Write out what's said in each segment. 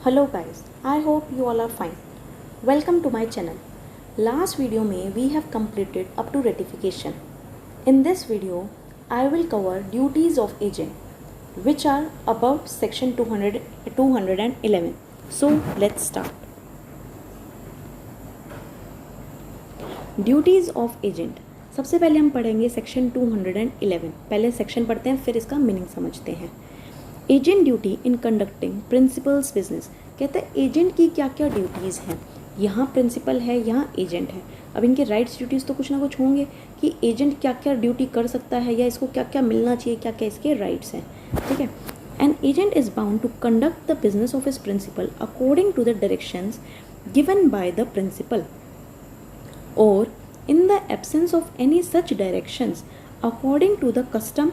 Hello guys, I hope you all are fine. Welcome to my channel. Last video में we have completed up to ratification. In this video, I will cover duties of agent which are about section 211. So let's start. Duties of agent. सबसे पहले हम पढ़ेंगे section 211. पहले section पढ़ते हैं फिर इसका मीनिंग समझते हैं. Agent duty in conducting principles business. कहते हैं एजेंट की क्या क्या ड्यूटीज़ हैं. यहाँ प्रिंसिपल है, यहाँ एजेंट है. अब इनके राइट्स ड्यूटीज़ तो कुछ ना कुछ होंगे कि एजेंट क्या क्या ड्यूटी कर सकता है या इसको क्या क्या मिलना चाहिए, क्या क्या इसके राइट्स हैं. ठीक है. An agent is bound to conduct the business of his principal according to the directions given by the principal और in the absence of any such directions according to the custom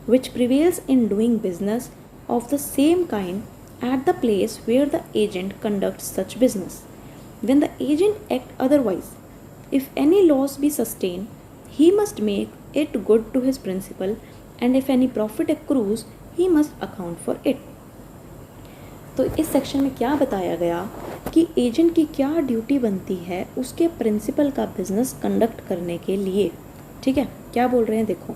which prevails in doing business of the same kind at the place where the agent conducts such business. When the agent act otherwise, if any loss be sustained, he must make it good to his principal, and if any profit accrues, he must account for it. तो इस section में क्या बताया गया कि agent की क्या duty बनती है उसके प्रिंसिपल का बिजनेस कंडक्ट करने के लिए. ठीक है, क्या बोल रहे हैं देखो.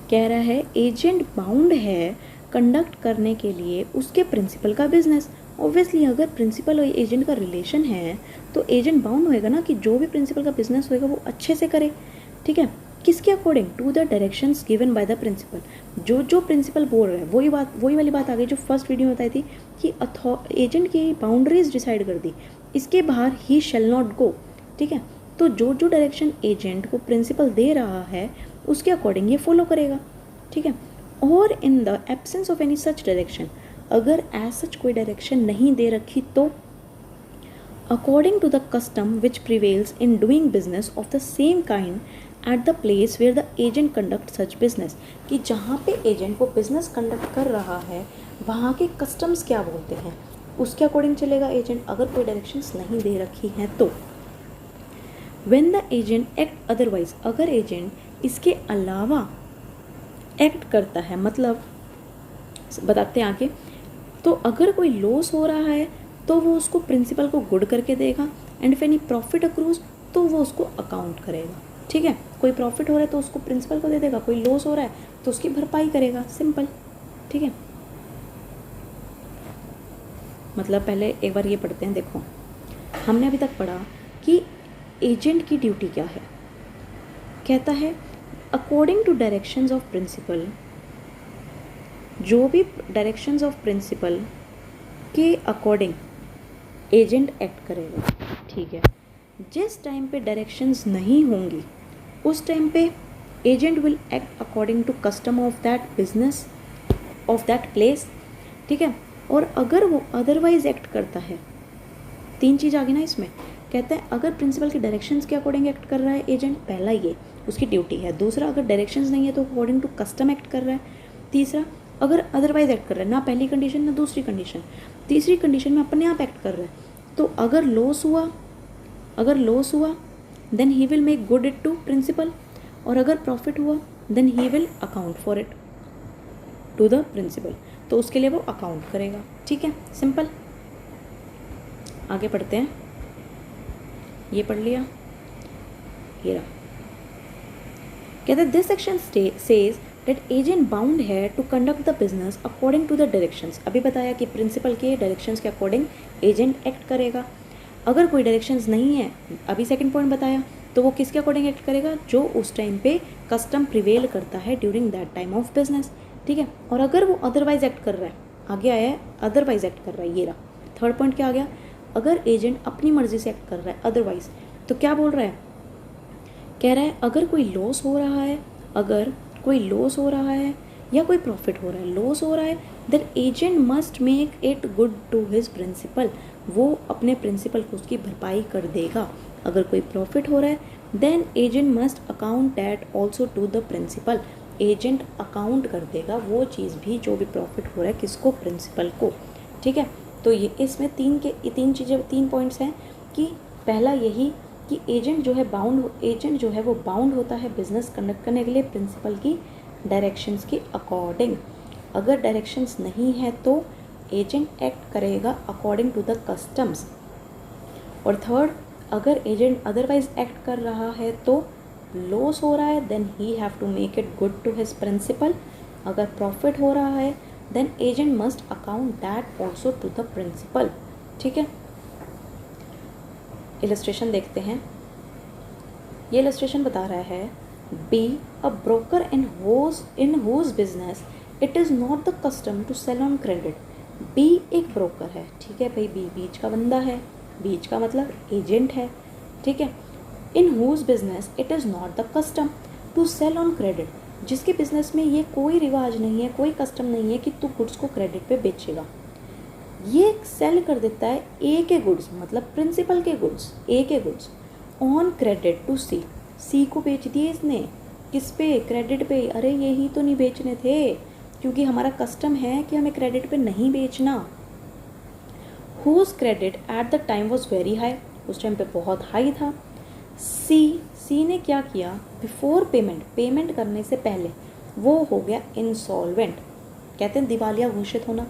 कह रहा है एजेंट बाउंड है कंडक्ट करने के लिए उसके प्रिंसिपल का बिजनेस. ऑब्वियसली अगर प्रिंसिपल और एजेंट का रिलेशन है तो एजेंट बाउंड होएगा ना कि जो भी प्रिंसिपल का बिजनेस होएगा वो अच्छे से करे. ठीक है, किसके according? To the directions given by the principal. जो प्रिंसिपल बोल रहा है वही वाली बात आ गई जो फर्स्ट वीडियो में बताई थी कि एजेंट की बाउंड्रीज डिसाइड कर दी, इसके बाहर ही शैल नॉट गो. ठीक है, तो जो डायरेक्शन एजेंट को प्रिंसिपल दे रहा है उसके अकॉर्डिंग ये फॉलो करेगा. ठीक है. और in the absence of any such direction, अगर एज सच कोई डायरेक्शन नहीं दे रखी तो according to the custom which prevails in doing business of the same kind at the place where the agent conduct such business, कि जहाँ पे agent वो बिजनेस कंडक्ट कर रहा है वहाँ के कस्टम्स क्या बोलते हैं उसके अकॉर्डिंग चलेगा एजेंट, अगर कोई डायरेक्शंस नहीं दे रखी हैं तो. When the agent act otherwise, अगर एजेंट इसके अलावा एक्ट करता है, मतलब बताते हैं आगे, तो अगर कोई लॉस हो रहा है तो वो उसको प्रिंसिपल को गुड करके देगा, and if any profit accrues तो वो उसको अकाउंट करेगा. ठीक है, कोई प्रॉफिट हो रहा है तो उसको प्रिंसिपल को दे देगा, कोई लॉस हो रहा है तो उसकी भरपाई करेगा. सिंपल. ठीक है, मतलब पहले एक बार ये पढ़ते हैं. देखो, हमने अभी तक पढ़ा कि एजेंट की ड्यूटी क्या है. कहता है according to directions of principal, जो भी डायरेक्शंस ऑफ प्रिंसिपल के अकॉर्डिंग एजेंट एक्ट करेगा. ठीक है, जिस टाइम पे डायरेक्शंस नहीं होंगी उस टाइम पे agent will act according to custom of that business of that place. ठीक है, और अगर वो अदरवाइज एक्ट करता है, तीन चीज़ आ गई ना इसमें. कहते हैं अगर प्रिंसिपल के डायरेक्शंस के अकॉर्डिंग एक्ट कर रहा है एजेंट, पहला ये उसकी ड्यूटी है. दूसरा, अगर डायरेक्शंस नहीं है तो अकॉर्डिंग टू कस्टम एक्ट कर रहा है. तीसरा, अगर अदरवाइज एक्ट कर रहा है, ना पहली कंडीशन ना दूसरी कंडीशन, तीसरी कंडीशन में अपने आप एक्ट कर रहा है, तो अगर लॉस हुआ then he will make good it to principal, और अगर प्रॉफिट हुआ then he will account for it to the principal, तो उसके लिए वो अकाउंट करेगा. ठीक है, सिंपल. आगे पढ़ते हैं. ये पढ़ लिया, ये रहा. कहते हैं this section says that agent bound है to conduct the business according to the directions. अभी बताया कि प्रिंसिपल के डायरेक्शंस के अकॉर्डिंग एजेंट एक्ट करेगा. अगर कोई डायरेक्शंस नहीं है, अभी सेकंड पॉइंट बताया, तो वो किसके अकॉर्डिंग एक्ट करेगा? जो उस टाइम पे कस्टम प्रिवेल करता है during that time of business. ठीक है, और अगर वो अदरवाइज एक्ट कर रहा है, आगे आया है अदरवाइज एक्ट कर रहा है, ये रहा. थर्ड पॉइंट क्या आ गया? अगर एजेंट अपनी मर्जी से एक्ट कर रहा है अदरवाइज, तो क्या बोल रहा है? कह रहा है अगर कोई लॉस हो रहा है, या कोई प्रॉफिट हो रहा है, लॉस हो रहा है, then agent must make it good to his principal. वो अपने प्रिंसिपल को उसकी भरपाई कर देगा. अगर कोई प्रॉफिट हो रहा है then agent must account that also to the principal. Agent account कर देगा वो चीज़ भी जो भी प्रॉफिट हो रहा है, किसको? प्रिंसिपल को. ठीक है, तो ये इसमें तीन पॉइंट्स हैं कि पहला यही कि एजेंट जो है वो बाउंड होता है बिजनेस कंडक्ट करने के लिए प्रिंसिपल की डायरेक्शंस के अकॉर्डिंग. अगर डायरेक्शंस नहीं है तो एजेंट एक्ट करेगा अकॉर्डिंग टू द कस्टम्स। और थर्ड, अगर एजेंट अदरवाइज एक्ट कर रहा है तो लॉस हो रहा है, then he have to make it good to his principal. अगर प्रॉफिट हो रहा है then agent must account that also to the principal. ठीक है, इलस्ट्रेशन देखते हैं। ये इलस्ट्रेशन बता रहा है B a broker in whose business it is not the custom to sell on credit. B एक ब्रोकर है, ठीक है भाई, बी बीच का बंदा है, बीच का मतलब एजेंट है, ठीक है। In whose business it is not the custom to sell on credit, जिसके बिजनेस में ये कोई रिवाज नहीं है, कोई कस्टम नहीं है कि तू गुड्स को क्रेडिट पे बेचेगा। ये सेल कर देता है ए के गुड्स, मतलब प्रिंसिपल के गुड्स, ए के गुड्स ऑन क्रेडिट टू सी। सी को बेच दिए इसने, किस पे? क्रेडिट पे। अरे यही तो नहीं बेचने थे, क्योंकि हमारा कस्टम है कि हमें क्रेडिट पे नहीं बेचना। Whose credit at the time was very high, उस टाइम पे बहुत हाई था। सी ने क्या किया? बिफोर पेमेंट, पेमेंट करने से पहले वो हो गया इंसॉल्वेंट, कहते हैं दिवालिया घोषित होना,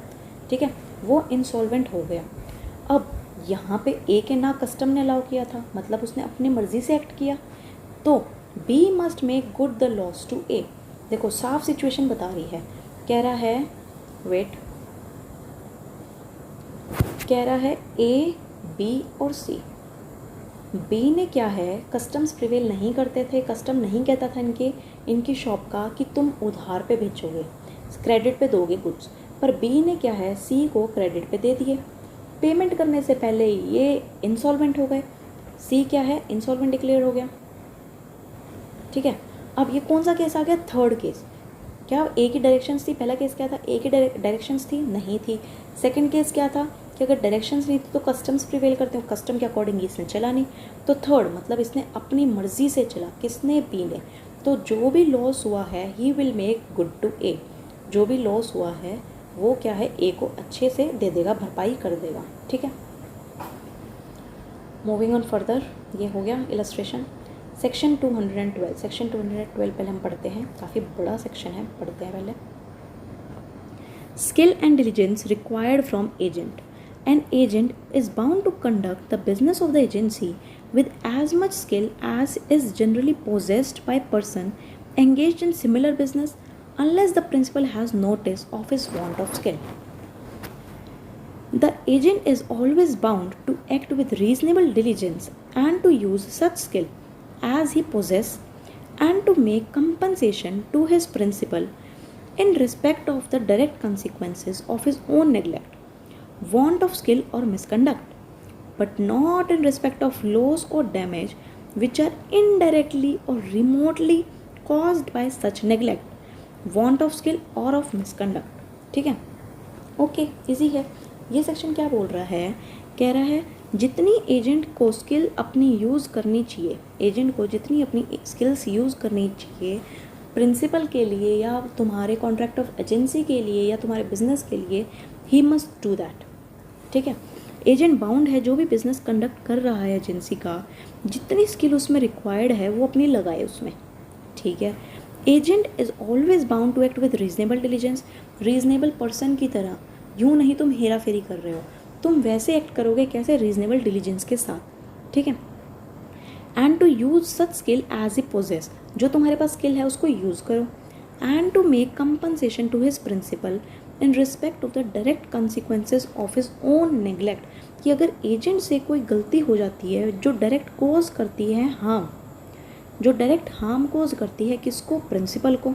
ठीक है, वो इंसॉल्वेंट हो गया। अब यहाँ पे ए के ना कस्टम ने अलाउ किया था, मतलब उसने अपनी मर्जी से एक्ट किया, तो B must make good the loss to A. देखो साफ सिचुएशन बता रही है, कह रहा है वेट, कह रहा है ए, बी और सी। बी ने क्या है, कस्टम्स प्रिवेल नहीं करते थे, कस्टम नहीं कहता था इनकी शॉप का कि तुम उधार पे बेचोगे, क्रेडिट पे दोगे गुड्स, पर बी ने क्या है, सी को क्रेडिट पे दे दिए। पेमेंट करने से पहले ये इंसॉल्वेंट हो गए, सी क्या है, इंसॉल्वेंट डिक्लेयर हो गया, ठीक है। अब ये कौन सा केस आ गया? Third case. क्या ए की डायरेक्शंस थी? पहला केस क्या था? ए की डायरेक्शंस थी? नहीं थी। सेकंड केस क्या था कि अगर डायरेक्शंस नहीं थी तो कस्टम्स प्रिवेल करते हो, कस्टम के अकॉर्डिंग इसने चला नहीं। तो थर्ड मतलब इसने अपनी मर्जी से चला, किसने? बी ने। तो जो भी लॉस हुआ है he will make good to A, जो भी लॉस हुआ है वो क्या है, ए को अच्छे से दे देगा, भरपाई कर देगा, ठीक है। मूविंग ऑन फर्दर, ये हो गया इलस्ट्रेशन। सेक्शन 212, सेक्शन 212 पहले हम पढ़ते हैं, काफ़ी बड़ा सेक्शन है, पढ़ते हैं पहले। Skill and diligence required from agent. An agent is bound to conduct the business of the agency with as much skill as is generally possessed by a person engaged in similar business unless the principal has notice of his want of skill. The agent is always bound to act with reasonable diligence and to use such skill as he possesses and to make compensation to his principal in respect of the direct consequences of his own neglect, want of skill or misconduct, but not in respect of loss or damage which are indirectly or remotely caused by such neglect, want of skill or of misconduct। ठीक है, okay, easy है। ये section क्या बोल रहा है? कह रहा है जितनी एजेंट को स्किल अपनी यूज़ करनी चाहिए, एजेंट को जितनी अपनी स्किल्स यूज़ करनी चाहिए प्रिंसिपल के लिए या तुम्हारे कॉन्ट्रैक्ट ऑफ एजेंसी के लिए या तुम्हारे बिजनेस के लिए, ही मस्ट डू दैट, ठीक है। एजेंट बाउंड है, जो भी बिजनेस कंडक्ट कर रहा है एजेंसी का, जितनी स्किल उसमें रिक्वायर्ड है वो अपनी लगाए उसमें, ठीक है। Agent is always bound to act with reasonable diligence, reasonable person की तरह, यूँ नहीं तुम हेरा फेरी कर रहे हो, तुम वैसे एक्ट करोगे, कैसे? रीजनेबल डिलीजेंस के साथ, ठीक है। And to use such skill as a possess, जो तुम्हारे पास स्किल है उसको यूज़ करो। And to make compensation to his principal in respect of the direct consequences of his own neglect, कि अगर एजेंट से कोई गलती हो जाती है जो डायरेक्ट कोज करती है हार्म, जो डायरेक्ट हार्म कोज करती है किसको? प्रिंसिपल को,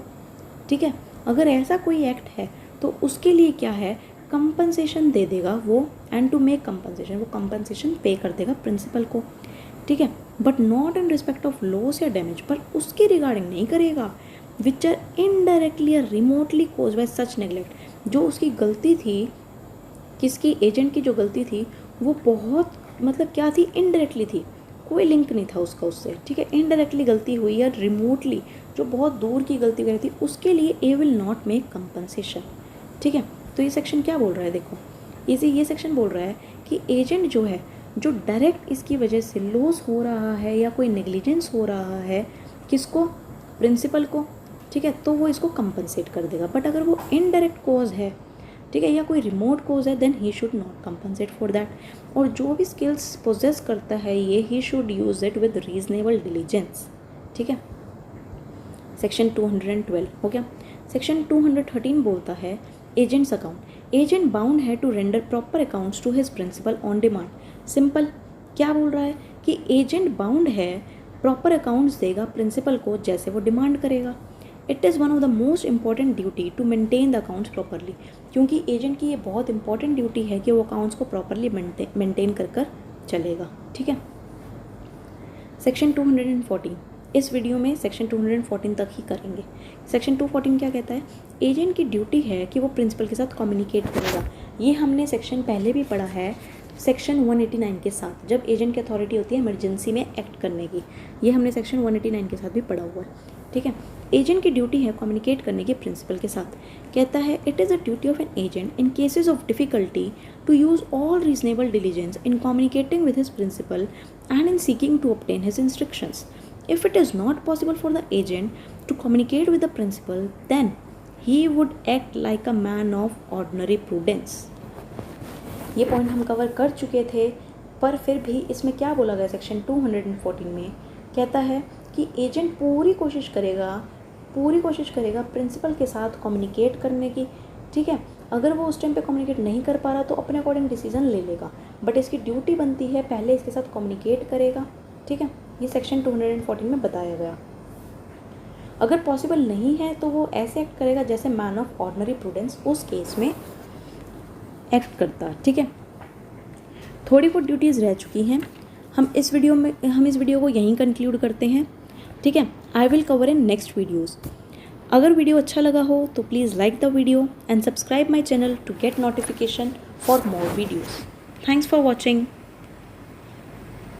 ठीक है। अगर ऐसा कोई एक्ट है तो उसके लिए क्या है, कंपनसेशन दे देगा वो, एंड टू मेक कंपनसेशन, वो कंपनसेशन पे कर देगा प्रिंसिपल को, ठीक है। But not in respect of loss या डैमेज, पर उसके रिगार्डिंग नहीं करेगा, विच आर इनडायरेक्टली या remotely cause by such neglect, जो उसकी गलती थी, किसकी? एजेंट की जो गलती थी वो बहुत मतलब क्या थी? इनडायरेक्टली थी, कोई लिंक नहीं था उसका उससे, ठीक है। इनडायरेक्टली गलती हुई या रिमोटली जो बहुत दूर की गलती हुई थी, उसके लिए ए विल नॉट मेक कंपनसेशन, ठीक है। तो ये सेक्शन क्या बोल रहा है? देखो ये सेक्शन बोल रहा है कि एजेंट जो है, जो डायरेक्ट इसकी वजह से लॉस हो रहा है या कोई नेग्लिजेंस हो रहा है, किसको? प्रिंसिपल को, ठीक है, तो वो इसको कंपनसेट कर देगा। बट अगर वो इनडायरेक्ट कॉज है, ठीक है, या कोई रिमोट कॉज है, then he should not compensate for that. और जो भी स्किल्स पोजेस करता है ये, he should use it with reasonable diligence. ठीक है, सेक्शन 212 हो गया। सेक्शन 213 बोलता है एजेंट्स अकाउंट। एजेंट बाउंड है to render proper accounts to his principal on demand. Simple, क्या बोल रहा है कि एजेंट बाउंड है प्रॉपर अकाउंट्स देगा प्रिंसिपल को जैसे वो डिमांड करेगा। It is one of the most important duty to maintain the accounts properly, क्योंकि एजेंट की ये बहुत इंपॉर्टेंट ड्यूटी है कि वो अकाउंट्स को प्रॉपरली मेंटेन कर चलेगा। ठीक है, सेक्शन 214, इस वीडियो में सेक्शन 214 तक ही करेंगे। सेक्शन 214 क्या कहता है, एजेंट की ड्यूटी है कि वो प्रिंसिपल के साथ कम्युनिकेट करेगा। ये हमने सेक्शन पहले भी पढ़ा है सेक्शन 189 के साथ, जब एजेंट की अथॉरिटी होती है इमरजेंसी में एक्ट करने की। ये हमने सेक्शन 189 के साथ भी पढ़ा हुआ है। ठीक है, एजेंट की ड्यूटी है कम्युनिकेट करने की प्रिंसिपल के साथ। कहता है it is a duty of an agent in cases of difficulty to use all reasonable diligence in communicating with his principal and in seeking to obtain his instructions. If it is not possible for the agent to communicate with the principal, then he would act like a man of ordinary prudence. ये point हम cover कर चुके थे, पर फिर भी इसमें क्या बोला गया सेक्शन 214 में, कहता है कि एजेंट पूरी कोशिश करेगा प्रिंसिपल के साथ कम्युनिकेट करने की। ठीक है, अगर वो उस टाइम पे कम्युनिकेट नहीं कर पा रहा तो अपने अकॉर्डिंग डिसीजन ले लेगा, बट इसकी ड्यूटी बनती है पहले इसके साथ कम्युनिकेट करेगा। ठीक है, ये सेक्शन 214 में बताया गया। अगर पॉसिबल नहीं है तो वो ऐसे एक्ट करेगा जैसे मैन ऑफ ऑर्डिनरी प्रूडेंस उस केस में एक्ट करता। ठीक है, थोड़ी बहुत ड्यूटीज़ रह चुकी हैं, हम इस वीडियो को यहीं कंक्लूड करते हैं। ठीक है, I will cover in next videos. अगर वीडियो अच्छा लगा हो तो please like the video and subscribe my channel to get notification for more videos. Thanks for watching.